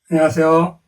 안녕하세요.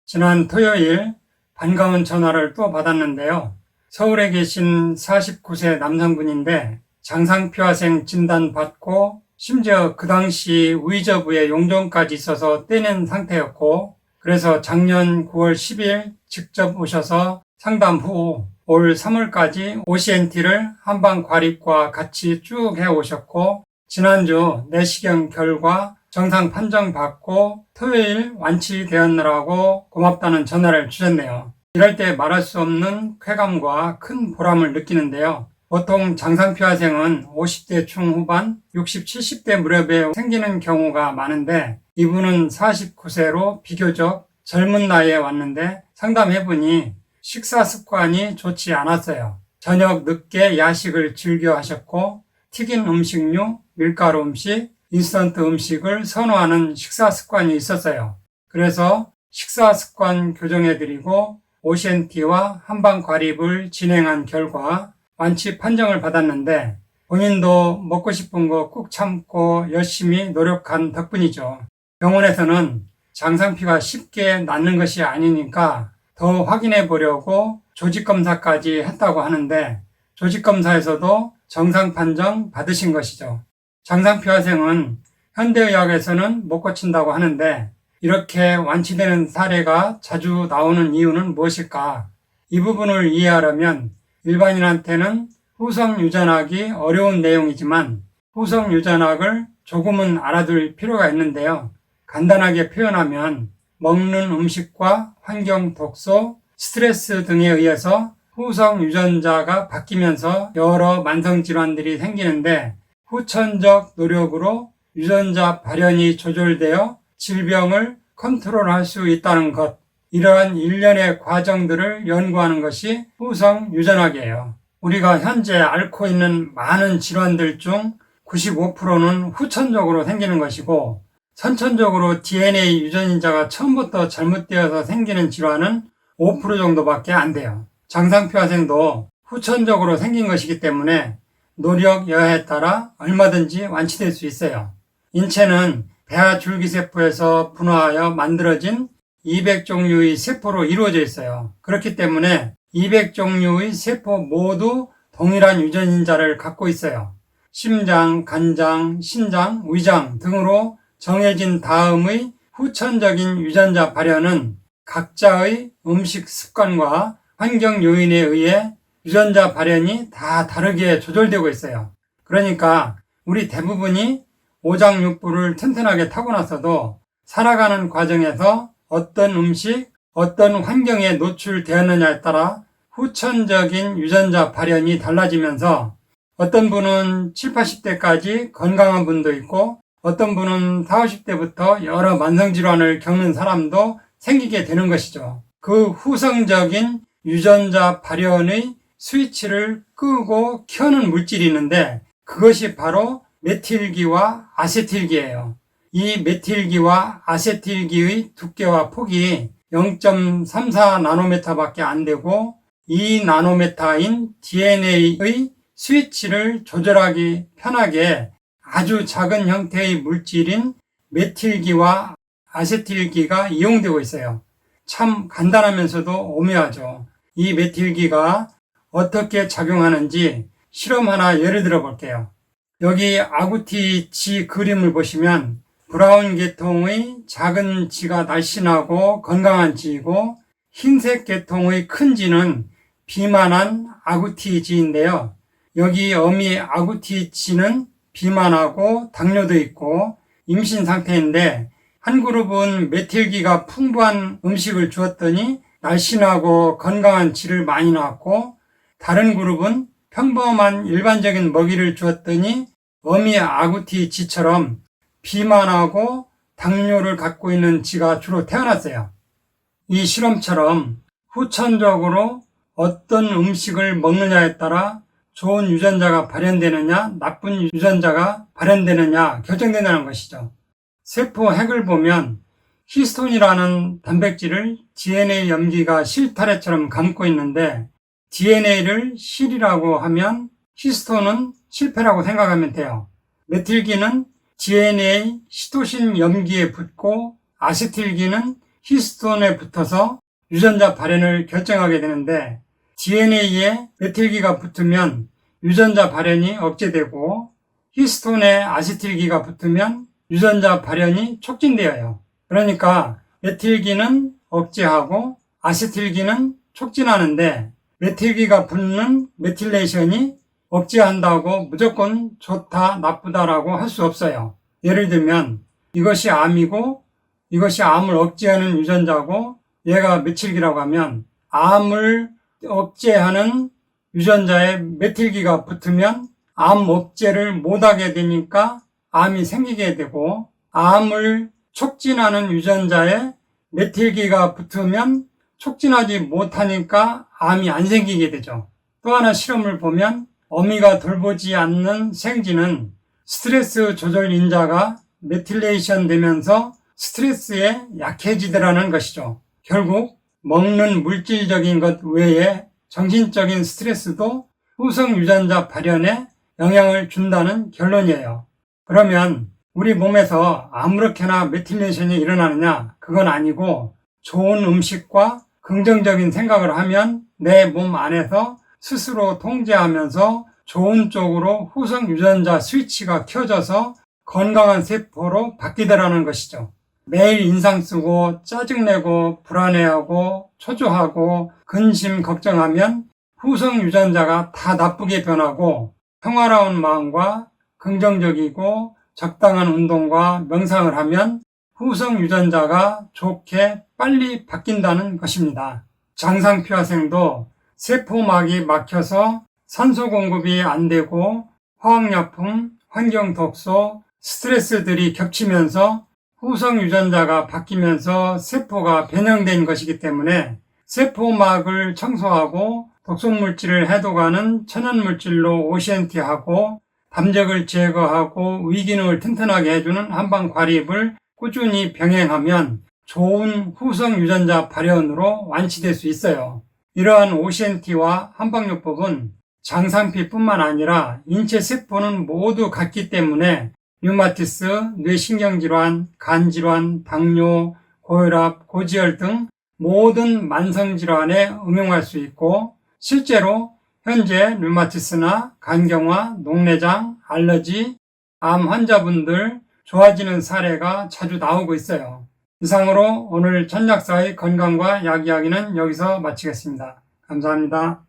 지난 토요일 반가운 전화를 또 받았는데요. 서울에 계신 49세 남성분인데 장상피화생 진단 받고 심지어 그 당시 위저부에 용종까지 있어서 떼낸 상태였고, 그래서 작년 9월 10일 직접 오셔서 상담 후 올 3월까지 OCNT를 한방과립과 같이 쭉 해오셨고, 지난주 내시경 결과 정상 판정받고 토요일 완치되었느라고 고맙다는 전화를 주셨네요. 이럴 때 말할 수 없는 쾌감과 큰 보람을 느끼는데요. 보통 장상피화생은 50대 중후반, 60, 70대 무렵에 생기는 경우가 많은데, 이분은 49세로 비교적 젊은 나이에 왔는데 상담해보니 식사 습관이 좋지 않았어요. 저녁 늦게 야식을 즐겨 하셨고, 튀긴 음식류, 밀가루 음식, 인스턴트 음식을 선호하는 식사 습관이 있었어요. 그래서 식사 습관 교정해드리고 OCNT와 한방과립을 진행한 결과 완치 판정을 받았는데, 본인도 먹고 싶은 거 꾹 참고 열심히 노력한 덕분이죠. 병원에서는 장상피가 쉽게 낫는 것이 아니니까 더 확인해 보려고 조직검사까지 했다고 하는데, 조직검사에서도 정상 판정 받으신 것이죠. 장상피화생은 현대의학에서는 못 고친다고 하는데, 이렇게 완치되는 사례가 자주 나오는 이유는 무엇일까? 이 부분을 이해하려면 일반인한테는 후성 유전학이 어려운 내용이지만 후성 유전학을 조금은 알아둘 필요가 있는데요. 간단하게 표현하면 먹는 음식과 환경 독소, 스트레스 등에 의해서 후성 유전자가 바뀌면서 여러 만성질환들이 생기는데, 후천적 노력으로 유전자 발현이 조절되어 질병을 컨트롤할 수 있다는 것, 이러한 일련의 과정들을 연구하는 것이 후성 유전학이에요. 우리가 현재 앓고 있는 많은 질환들 중 95%는 후천적으로 생기는 것이고, 선천적으로 DNA 유전인자가 처음부터 잘못되어서 생기는 질환은 5% 정도밖에 안 돼요. 장상피화생도 후천적으로 생긴 것이기 때문에 노력 여하에 따라 얼마든지 완치될 수 있어요. 인체는 배아 줄기세포에서 분화하여 만들어진 200종류의 세포로 이루어져 있어요. 그렇기 때문에 200종류의 세포 모두 동일한 유전인자를 갖고 있어요. 심장, 간장, 신장, 위장 등으로 정해진 다음의 후천적인 유전자 발현은 각자의 음식 습관과 환경 요인에 의해 유전자 발현이 다 다르게 조절되고 있어요. 그러니까 우리 대부분이 오장육부를 튼튼하게 타고났어도 살아가는 과정에서 어떤 음식, 어떤 환경에 노출되었느냐에 따라 후천적인 유전자 발현이 달라지면서 어떤 분은 7, 80대까지 건강한 분도 있고, 어떤 분은 40, 50대부터 여러 만성질환을 겪는 사람도 생기게 되는 것이죠. 그 후성적인 유전자 발현의 스위치를 끄고 켜는 물질이 있는데, 그것이 바로 메틸기와 아세틸기예요. 이 메틸기와 아세틸기의 두께와 폭이 0.34 나노미터밖에 안 되고, 이 나노미터인 DNA의 스위치를 조절하기 편하게 아주 작은 형태의 물질인 메틸기와 아세틸기가 이용되고 있어요. 참 간단하면서도 오묘하죠. 이 메틸기가 어떻게 작용하는지 실험 하나 예를 들어 볼게요. 여기 아구티 쥐 그림을 보시면 브라운 계통의 작은 쥐가 날씬하고 건강한 쥐이고, 흰색 계통의 큰 쥐는 비만한 아구티 쥐인데요. 여기 어미 아구티 쥐는 비만하고 당뇨도 있고 임신 상태인데, 한 그룹은 메틸기가 풍부한 음식을 주었더니 날씬하고 건강한 쥐를 많이 낳았고, 다른 그룹은 평범한 일반적인 먹이를 주었더니 어미 아구티 쥐처럼 비만하고 당뇨를 갖고 있는 쥐가 주로 태어났어요. 이 실험처럼 후천적으로 어떤 음식을 먹느냐에 따라 좋은 유전자가 발현되느냐, 나쁜 유전자가 발현되느냐 결정된다는 것이죠. 세포 핵을 보면 히스톤이라는 단백질을 DNA 염기가 실타래처럼 감고 있는데, DNA를 실이라고 하면 히스톤은 실패라고 생각하면 돼요. 메틸기는 DNA 시토신 염기에 붙고 아세틸기는 히스톤에 붙어서 유전자 발현을 결정하게 되는데 DNA에 메틸기가 붙으면 유전자 발현이 억제되고 히스톤에 아세틸기가 붙으면 유전자 발현이 촉진되어요. 그러니까 메틸기는 억제하고 아세틸기는 촉진하는데 메틸기가 붙는 메틸레이션이 억제한다고 무조건 좋다, 나쁘다라고 할 수 없어요. 예를 들면 이것이 암이고 이것이 암을 억제하는 유전자고 얘가 메틸기라고 하면 암을 억제하는 유전자에 메틸기가 붙으면 암 억제를 못하게 되니까 암이 생기게 되고 암을 촉진하는 유전자에 메틸기가 붙으면 촉진하지 못하니까 암이 안 생기게 되죠. 또 하나 실험을 보면 어미가 돌보지 않는 생쥐는 스트레스 조절 인자가 메틸레이션 되면서 스트레스에 약해지더라는 것이죠. 결국 먹는 물질적인 것 외에 정신적인 스트레스도 후성 유전자 발현에 영향을 준다는 결론이에요. 그러면 우리 몸에서 아무렇게나 메틸레이션이 일어나느냐? 그건 아니고 좋은 음식과 긍정적인 생각을 하면 내 몸 안에서 스스로 통제하면서 좋은 쪽으로 후성 유전자 스위치가 켜져서 건강한 세포로 바뀌더라는 것이죠. 매일 인상 쓰고 짜증내고 불안해하고 초조하고 근심 걱정하면 후성 유전자가 다 나쁘게 변하고 평화로운 마음과 긍정적이고 적당한 운동과 명상을 하면 후성 유전자가 좋게 빨리 바뀐다는 것입니다. 장상피화생도 세포막이 막혀서 산소 공급이 안 되고 화학약품, 환경 독소, 스트레스들이 겹치면서 후성 유전자가 바뀌면서 세포가 변형된 것이기 때문에 세포막을 청소하고 독성물질을 해독하는 천연물질로 OCNT하고 담적을 제거하고 위기능을 튼튼하게 해주는 한방과립을 꾸준히 병행하면 좋은 후성 유전자 발현으로 완치될 수 있어요. 이러한 OCNT와 한방요법은 장상피뿐만 아니라 인체 세포는 모두 같기 때문에 류마티스, 뇌신경질환, 간질환, 당뇨, 고혈압, 고지혈 등 모든 만성질환에 응용할 수 있고 실제로 현재 류마티스나 간경화, 녹내장, 알러지, 암 환자분들 좋아지는 사례가 자주 나오고 있어요. 이상으로 오늘 천약사의 건강과 약 이야기는 여기서 마치겠습니다. 감사합니다.